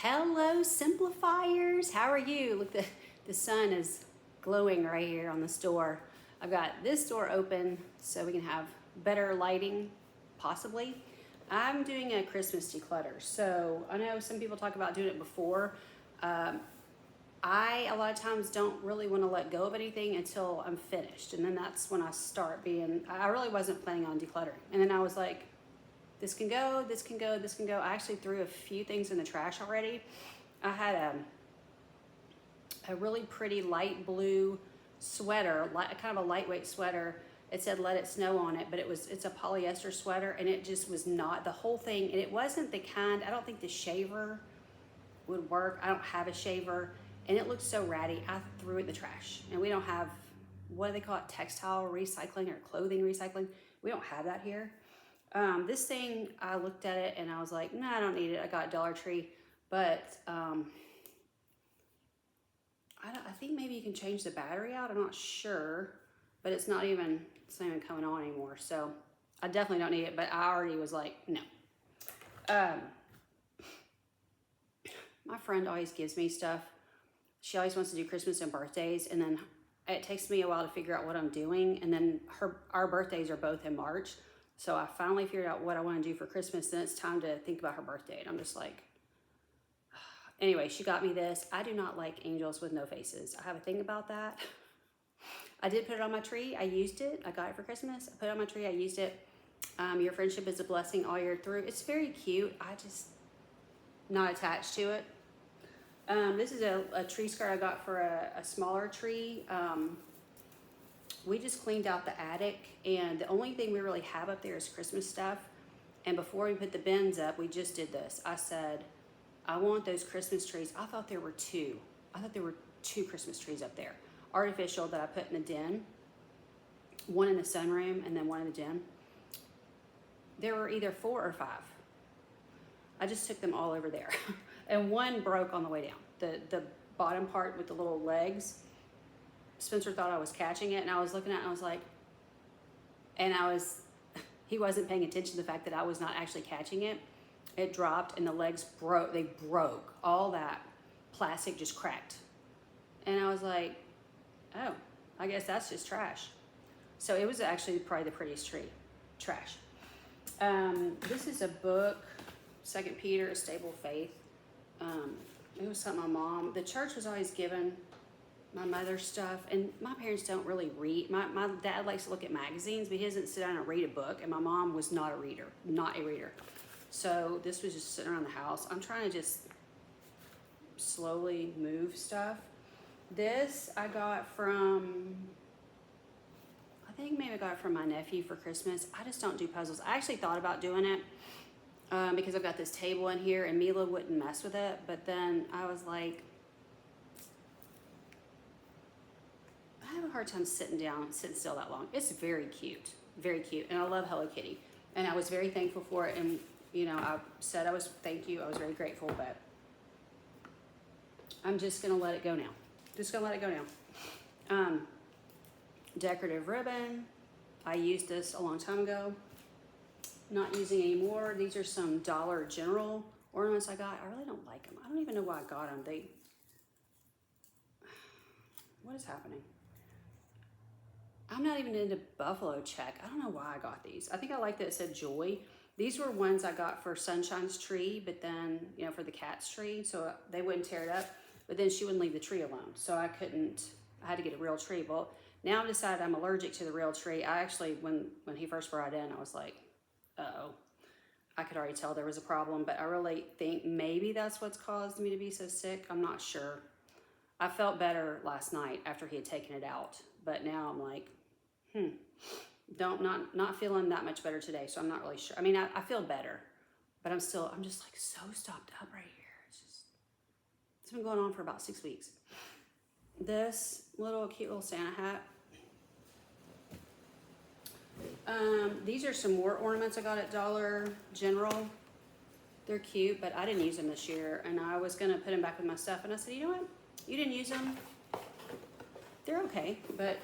Hello, simplifiers. How are you? Look, the sun is glowing right here on this door. I've got this door open so we can have better lighting, possibly. I'm doing a Christmas declutter. So I know some people talk about doing it before. I, a lot of times, don't really want to let go of anything until I'm finished. And then that's when I start being, I really wasn't planning on decluttering. And then I was like, this can go, this can go, this can go. I actually threw a few things in the trash already. I had a really pretty light blue sweater, kind of a lightweight sweater. It said "Let It Snow" on it, but it's a polyester sweater, and it just was not the whole thing. And it wasn't the kind. I don't think the shaver would work. I don't have a shaver, and it looked so ratty. I threw it in the trash, and we don't have, what do they call it, textile recycling or clothing recycling. We don't have that here. This thing, I looked at it and I was like, no, I don't need it. I got Dollar Tree, but I think maybe you can change the battery out. I'm not sure, but it's not even coming on anymore. So I definitely don't need it, but I already was like, no. My friend always gives me stuff. She always wants to do Christmas and birthdays, and then it takes me a while to figure out what I'm doing. And then our birthdays are both in March. So I finally figured out what I want to do for Christmas. Then it's time to think about her birthday. And I'm just like, anyway, she got me this. I do not like angels with no faces. I have a thing about that. I did put it on my tree. I used it. I got it for Christmas. I put it on my tree. I used it. Your friendship is a blessing all year through. It's very cute. I just not attached to it. This is a tree skirt I got for a smaller tree. We just cleaned out the attic, and the only thing we really have up there is Christmas stuff. And before we put the bins up, we just did this. I said, I want those Christmas trees. I thought there were two. I thought there were two Christmas trees up there. Artificial that I put in the den. One in the sunroom and then one in the den. There were either 4 or 5. I just took them all over there. And one broke on the way down. The bottom part with the little legs. Spencer thought I was catching it, and I was looking at it and I was like, he wasn't paying attention to the fact that I was not actually catching it. It dropped and the legs broke. They broke. All that plastic just cracked. And I was like, oh, I guess that's just trash. So it was actually probably the prettiest tree. Trash. This is a book, 2 Peter, A Stable Faith. It was something my mom, the church was always given my mother's stuff, and my parents don't really read. My dad likes to look at magazines, but he doesn't sit down and read a book, and my mom was not a reader. So this was just sitting around the house. I'm trying to just slowly move stuff. This I got from, I think maybe I got it from my nephew for Christmas. I just don't do puzzles. I actually thought about doing it because I've got this table in here, and Mila wouldn't mess with it, but then I was like, I have a hard time sitting still that long. It's very cute, and I love Hello Kitty, and I was very thankful for it. And you know, I said I was very grateful, but I'm just gonna let it go now. Decorative ribbon. I used this a long time ago. Not using anymore. These are some Dollar General ornaments I got. I really don't like them. I don't even know why I got them. What is happening? I'm not even into buffalo check. I don't know why I got these. I think I like that it said joy. These were ones I got for Sunshine's tree, but then, you know, for the cat's tree, so they wouldn't tear it up. But then she wouldn't leave the tree alone, so I had to get a real tree. Well, now I've decided I'm allergic to the real tree. I actually, when he first brought it in, I was like, uh-oh. I could already tell there was a problem, but I really think maybe that's what's caused me to be so sick. I'm not sure. I felt better last night after he had taken it out, but now I'm like, not feeling that much better today, so I'm not really sure. I mean, I feel better, but I'm just like so stopped up right here. It's been going on for about 6 weeks. This cute little Santa hat. These are some more ornaments I got at Dollar General. They're cute, but I didn't use them this year, and I was gonna put them back with my stuff, and I said, you know what? You didn't use them. They're okay, but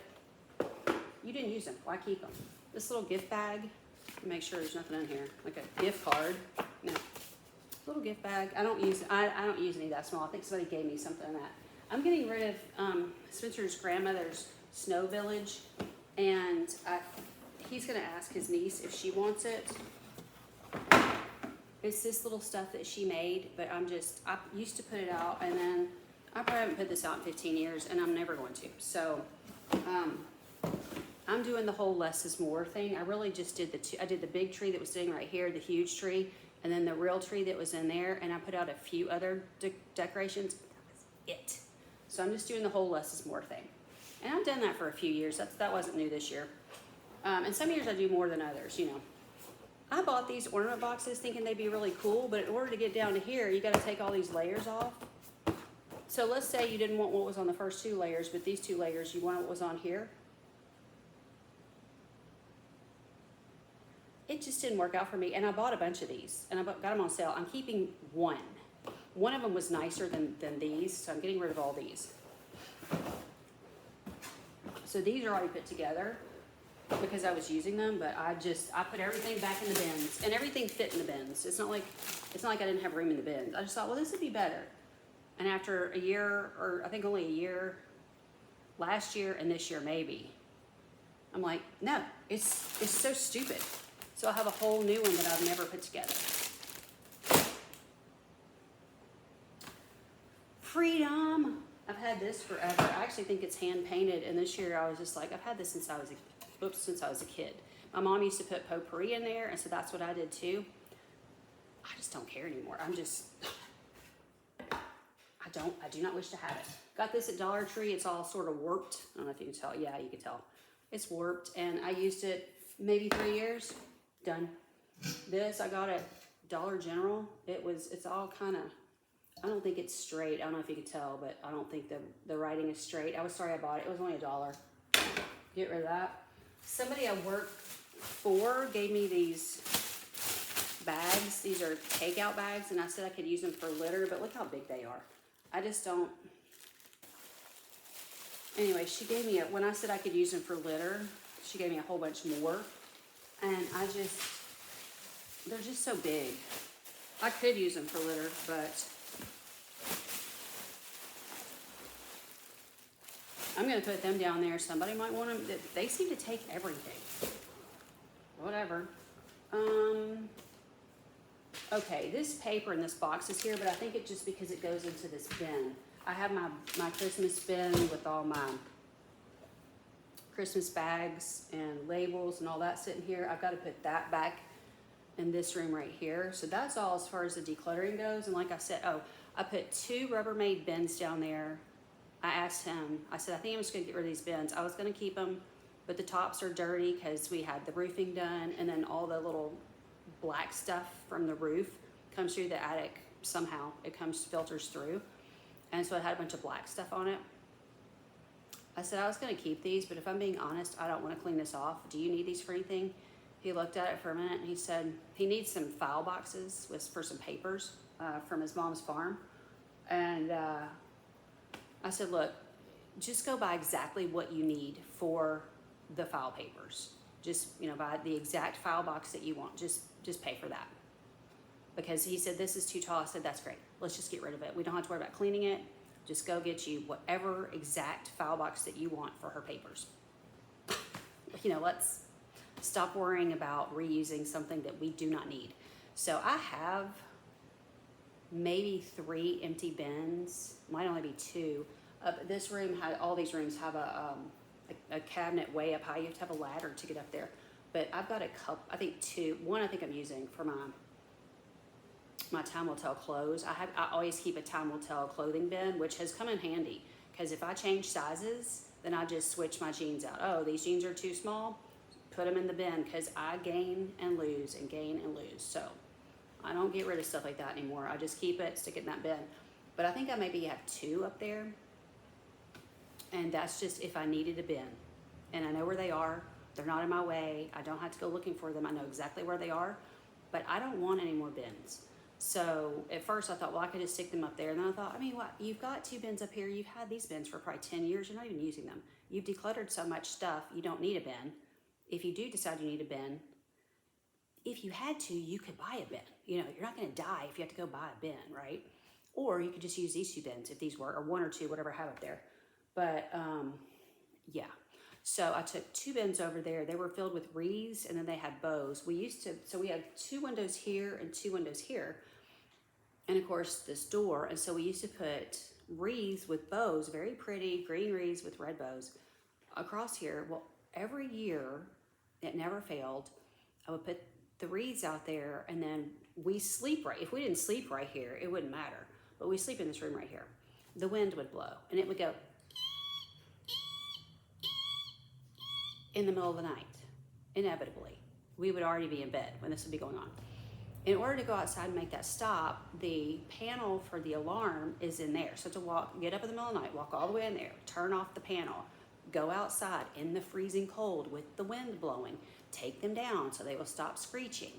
you didn't use them. Why keep them? This little gift bag, make sure there's nothing in here, like a gift card. No. Little gift bag. I don't use any that small. I think somebody gave me something in that. I'm getting rid of Spencer's grandmother's Snow Village, and he's gonna ask his niece if she wants it. It's this little stuff that she made, but I used to put it out, and then I probably haven't put this out in 15 years, and I'm never going to. So I'm doing the whole less is more thing. I really just did I did the big tree that was sitting right here, the huge tree, and then the real tree that was in there, and I put out a few other decorations. That was it. So I'm just doing the whole less is more thing. And I've done that for a few years. That wasn't new this year. And some years I do more than others, you know. I bought these ornament boxes thinking they'd be really cool, but in order to get down to here, you gotta take all these layers off. So let's say you didn't want what was on the first 2 layers, but these 2 layers, you want what was on here. It just didn't work out for me, and I bought a bunch of these, and I got them on sale. I'm keeping one. One of them was nicer than these, so I'm getting rid of all these. So these are already put together because I was using them, but I put everything back in the bins, and everything fit in the bins. It's not like I didn't have room in the bins. I just thought, well, this would be better. And after a year, or I think only a year, last year and this year maybe, I'm like, no, it's so stupid. So I have a whole new one that I've never put together. Freedom. I've had this forever. I actually think it's hand painted, and this year I was just like, I've had this since I was a kid. My mom used to put potpourri in there, and so that's what I did too. I just don't care anymore. I do not wish to have it. Got this at Dollar Tree. It's all sort of warped. I don't know if you can tell. Yeah, you can tell. It's warped, and I used it maybe 3 years. Done. This I got at Dollar General. It's all kind of, I don't think it's straight. I don't know if you can tell, but I don't think the writing is straight. I was sorry I bought it. It was only $1. Get rid of that. Somebody I work for gave me these bags. These are takeout bags, and I said I could use them for litter, but look how big they are. I just don't. Anyway, she gave me when I said I could use them for litter, she gave me a whole bunch more. And they're just so big. I could use them for litter, but I'm gonna put them down there. Somebody might want them. They seem to take everything. Whatever. Okay, this paper in this box is here, but I think it's just because it goes into this bin. I have my Christmas bin with all my Christmas bags and labels and all that sitting here. I've got to put that back in this room right here. So that's all as far as the decluttering goes. And like I said, I put 2 Rubbermaid bins down there. I asked him, I said, I think I'm just gonna get rid of these bins. I was gonna keep them, but the tops are dirty because we had the roofing done, and then all the little black stuff from the roof comes through the attic somehow. It filters through. And so it had a bunch of black stuff on it. I said I was gonna keep these, but if I'm being honest, I don't wanna clean this off. Do you need these for anything? He looked at it for a minute and he said he needs some file boxes for some papers from his mom's farm. And I said, look, just go buy exactly what you need for the file papers. Just, you know, buy the exact file box that you want. Just pay for that. Because he said, this is too tall. I said, that's great. Let's just get rid of it. We don't have to worry about cleaning it. Just go get you whatever exact file box that you want for her papers. You know, let's stop worrying about reusing something that we do not need. So I have maybe 3 empty bins. Might only be 2. This room all these rooms have a cabinet way up high. You have to have a ladder to get up there. But I've got a couple, I think 2. One I think I'm using for my Time Will Tell clothes. I always keep a Time Will Tell clothing bin, which has come in handy because if I change sizes, then I just switch my jeans out. Oh, these jeans are too small. Put them in the bin because I gain and lose and gain and lose. So I don't get rid of stuff like that anymore. I just keep it, stick it in that bin. But I think I maybe have 2 up there. And that's just if I needed a bin. And I know where they are. They're not in my way. I don't have to go looking for them. I know exactly where they are. But I don't want any more bins. So at first I thought, well, I could just stick them up there. And then I thought, I mean, what? You've got 2 bins up here. You've had these bins for probably 10 years. You're not even using them. You've decluttered so much stuff. You don't need a bin. If you do decide you need a bin, if you had to, you could buy a bin. You know, you're not going to die if you have to go buy a bin, right? Or you could just use these 2 bins if these were, or 1 or 2, whatever I have up there. But yeah. So I took 2 bins over there. They were filled with wreaths, and then they had bows. So we had 2 windows here and 2 windows here. And of course this door. And so we used to put wreaths with bows, very pretty green wreaths with red bows across here. Well, every year, it never failed, I would put the wreaths out there, and then we sleep right. If we didn't sleep right here, it wouldn't matter. But we sleep in this room right here. The wind would blow, and it would go in the middle of the night. Inevitably, we would already be in bed when this would be going on. In order to go outside and make that stop, the panel for the alarm is in there. So to get up in the middle of the night, walk all the way in there, turn off the panel, go outside in the freezing cold with the wind blowing, take them down so they will stop screeching.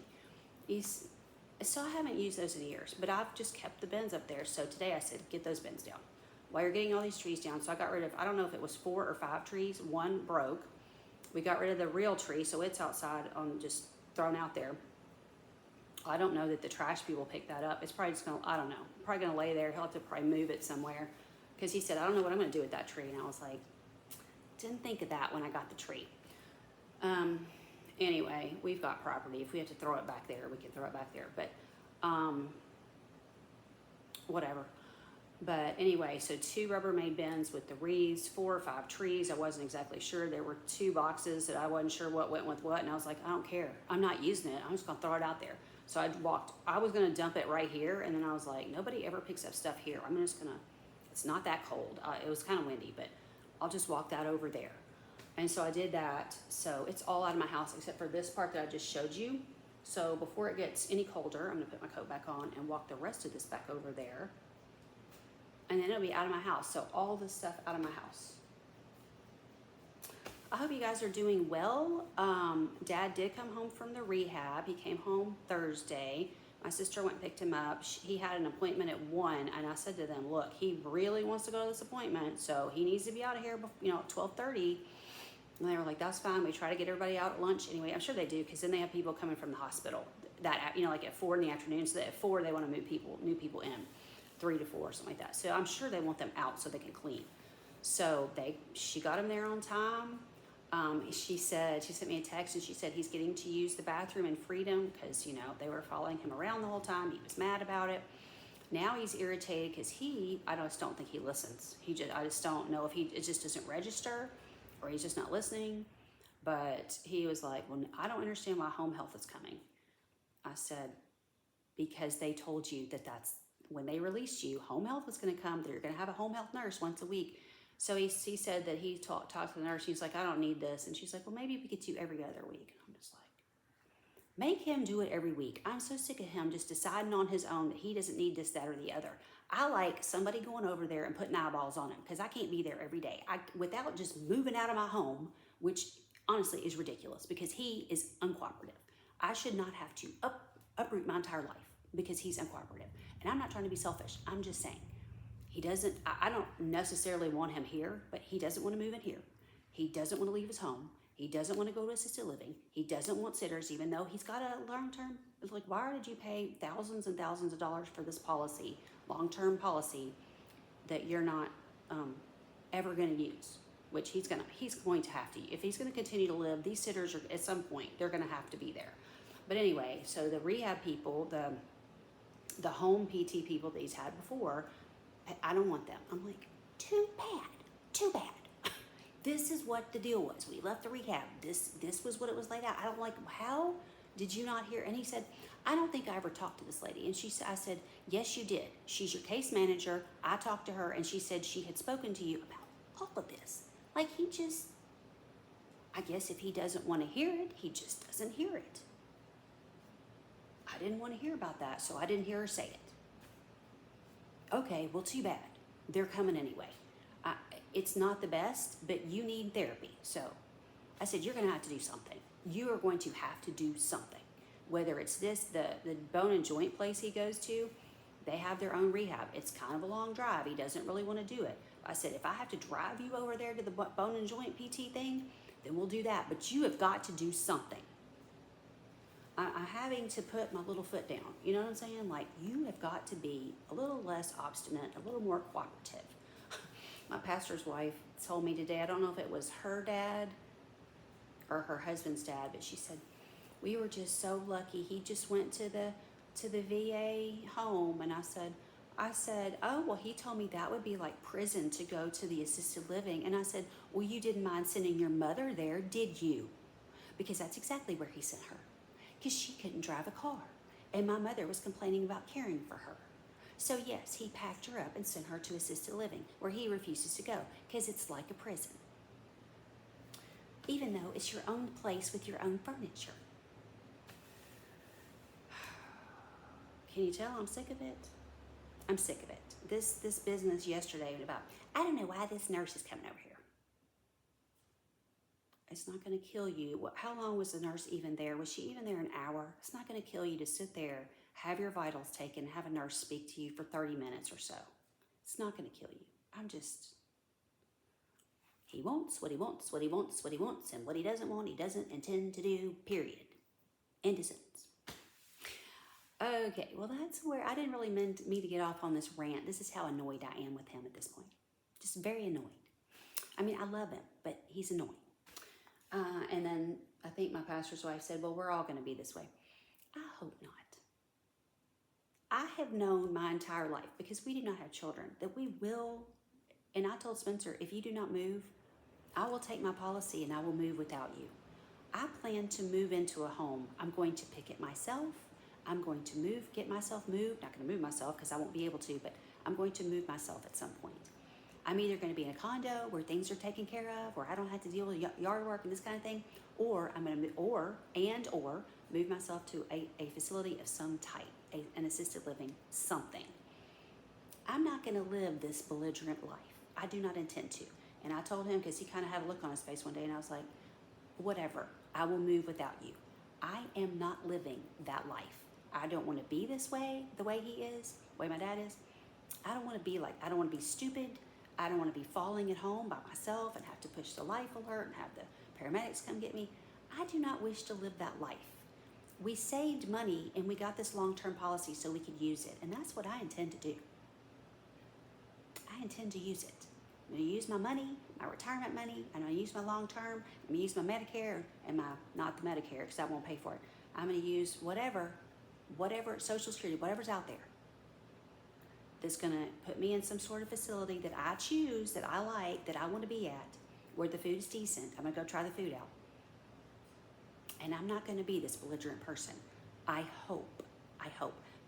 So I haven't used those in years, but I've just kept the bins up there. So today I said, get those bins down. While you're getting all these trees down, so I got rid of, I don't know if it was 4 or 5 trees. 1 broke. We got rid of the real tree, so it's outside on just thrown out there. I don't know that the trash people pick that up. It's probably just gonna, I don't know, probably gonna lay there. He'll have to probably move it somewhere. Because he said, I don't know what I'm gonna do with that tree. And I was like, didn't think of that when I got the tree. Anyway, we've got property. If we have to throw it back there, we can throw it back there. But whatever. But anyway, so 2 Rubbermaid bins with the wreaths, 4 or 5 trees. I wasn't exactly sure. There were 2 boxes that I wasn't sure what went with what. And I was like, I don't care. I'm not using it. I'm just gonna throw it out there. So I was gonna dump it right here. And then I was like, nobody ever picks up stuff here. I'm just gonna, it's not that cold. It was kind of windy, but I'll just walk that over there. And so I did that. So it's all out of my house except for this part that I just showed you. So before it gets any colder, I'm gonna put my coat back on and walk the rest of this back over there. And then it'll be out of my house. So all this stuff out of my house. I hope you guys are doing well. Dad did come home from the rehab. He came home Thursday. My sister went and picked him up. He had an appointment at 1, and I said to them, look, he really wants to go to this appointment, so he needs to be out of here, at 12:30. And they were like, that's fine. We try to get everybody out at lunch anyway. I'm sure they do, because then they have people coming from the hospital like at 4 in the afternoon. So that at 4, they want to move new people in, 3 to 4, something like that. So I'm sure they want them out so they can clean. So she got him there on time. She sent me a text and she said he's getting to use the bathroom in freedom because, they were following him around the whole time. He was mad about it. Now he's irritated because I just don't think he listens. I just don't know if it just doesn't register or he's just not listening. But he was like, well, I don't understand why home health is coming. I said, because they told you that's when they released you, home health was going to come. They're going to have a home health nurse once a week. So he said that he talked to the nurse. He's like, I don't need this. And she's like, well, maybe we could do every other week. And I'm just like, make him do it every week. I'm so sick of him just deciding on his own that he doesn't need this, that, or the other. I like somebody going over there and putting eyeballs on him because I can't be there every day. Without just moving out of my home, which honestly is ridiculous because he is uncooperative. I should not have to uproot my entire life because he's uncooperative. And I'm not trying to be selfish. I'm just saying. I don't necessarily want him here, but he doesn't want to move in here. He doesn't want to leave his home. He doesn't want to go to assisted living. He doesn't want sitters, even though he's got a long-term. It's like, why did you pay thousands and thousands of dollars for this policy, long-term policy, that you're not ever going to use? Which he's going to have to. If he's going to continue to live, these sitters are at some point they're going to have to be there. But anyway, so the rehab people, the home PT people that he's had before. I don't want them. I'm like, too bad. This is what the deal was. We left the rehab. This was what it was laid out. I don't like, how did you not hear? And he said, I don't think I ever talked to this lady. And I said, yes, you did. She's your case manager. I talked to her and she said she had spoken to you about all of this. Like I guess if he doesn't want to hear it, he just doesn't hear it. I didn't want to hear about that, so I didn't hear her say it. Okay, well, too bad. They're coming anyway. It's not the best, but you need therapy. So I said, you're going to have to do something. You are going to have to do something. Whether it's the bone and joint place he goes to, they have their own rehab. It's kind of a long drive. He doesn't really want to do it. I said, if I have to drive you over there to the bone and joint PT thing, then we'll do that. But you have got to do something. I'm having to put my little foot down. You know what I'm saying? Like, you have got to be a little less obstinate, a little more cooperative. My pastor's wife told me today, I don't know if it was her dad or her husband's dad, but she said, we were just so lucky. He just went to the VA home. And I said, oh, well, he told me that would be like prison to go to the assisted living. And I said, well, you didn't mind sending your mother there, did you? Because that's exactly where he sent her. Because she couldn't drive a car. And my mother was complaining about caring for her. So yes, he packed her up and sent her to assisted living, where he refuses to go, because it's like a prison. Even though it's your own place with your own furniture. Can you tell I'm sick of it? I'm sick of it. This business yesterday about, I don't know why this nurse is coming over here. It's not going to kill you. How long was the nurse even there? Was she even there an hour? It's not going to kill you to sit there, have your vitals taken, have a nurse speak to you for 30 minutes or so. It's not going to kill you. He wants what he wants, what he wants, what he wants, and what he doesn't want, he doesn't intend to do, period. End of sentence. Okay, well, that's where I didn't really mean to get off on this rant. This is how annoyed I am with him at this point. Just very annoyed. I mean, I love him, but he's annoying. And then I think my pastor's wife said, well, we're all going to be this way. I hope not. I have known my entire life, because we do not have children, that we will, and I told Spencer, if you do not move, I will take my policy and I will move without you. I plan to move into a home. I'm going to pick it myself. I'm going to get myself moved. Not going to move myself because I won't be able to, but I'm going to move myself at some point. I'm either going to be in a condo where things are taken care of, where I don't have to deal with yard work and this kind of thing, or I'm going to move myself to a facility of some type, an assisted living, something. I'm not going to live this belligerent life. I do not intend to. And I told him, because he kind of had a look on his face one day, and I was like, whatever, I will move without you. I am not living that life. I don't want to be this way, the way he is, the way my dad is. I don't want to be be stupid. I don't want to be falling at home by myself and have to push the life alert and have the paramedics come get me. I do not wish to live that life. We saved money and we got this long-term policy so we could use it. And that's what I intend to do. I intend to use it. I'm going to use my money, my retirement money. I'm going to use my long-term. I'm going to use my Medicare and not the Medicare because I won't pay for it. I'm going to use whatever, Social Security, whatever's out there that's going to put me in some sort of facility that I choose, that I like, that I want to be at, where the food is decent. I'm going to go try the food out. And I'm not going to be this belligerent person. I hope.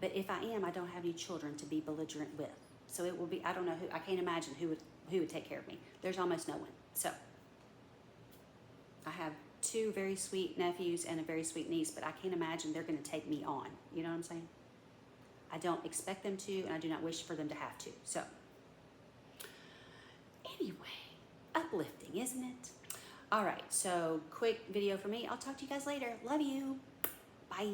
But if I am, I don't have any children to be belligerent with. So it will be, I don't know I can't imagine who would take care of me. There's almost no one. So I have 2 very sweet nephews and a very sweet niece, but I can't imagine they're going to take me on. You know what I'm saying? I don't expect them to, and I do not wish for them to have to. So anyway, uplifting, isn't it? All right, so quick video for me. I'll talk to you guys later. Love you. Bye.